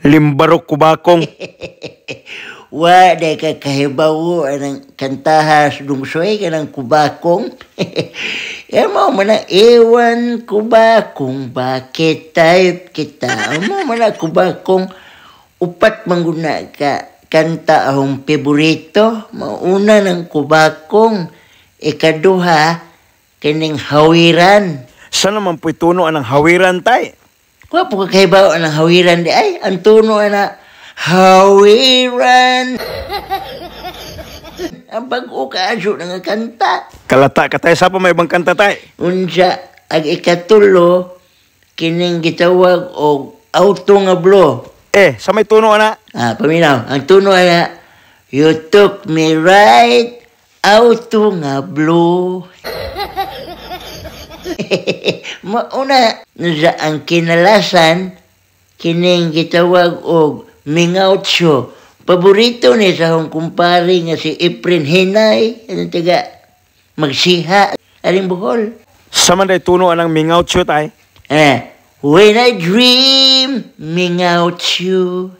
Limbarok kubakong. Wa day ka kahibawo anang kantahas dungsoy ka ng kubakong. Emo mo na ewan kubakong bakit type kita. Emo mo na kubakong upat mangguna ka kanta ahong paborito. Mauna ng kubakong ikaduha kining hawiran. Saan naman po'y tuno anang hawiran tay? Wa po ka kahibawo anang hawiran di ay ang tuno ana hawiran. Ang bago ka aso nga kanta. Kalata ka tay, sa pa may ibang kanta tay? Unsa ang ikatulo kining gitawag og auto nga blow. Sa may tuno ana? Paminaw, ang tuno ana you took me right auto nga blow. Mauna sa ang kinalasan kining gitawag og mingautsyo. Paborito ni sa akong kumpare nga si Efren Hinay, ang taga magsiha, aling Bohol. Sa man day tuno anang mingautsyo tay? When I dream, mingautsyo.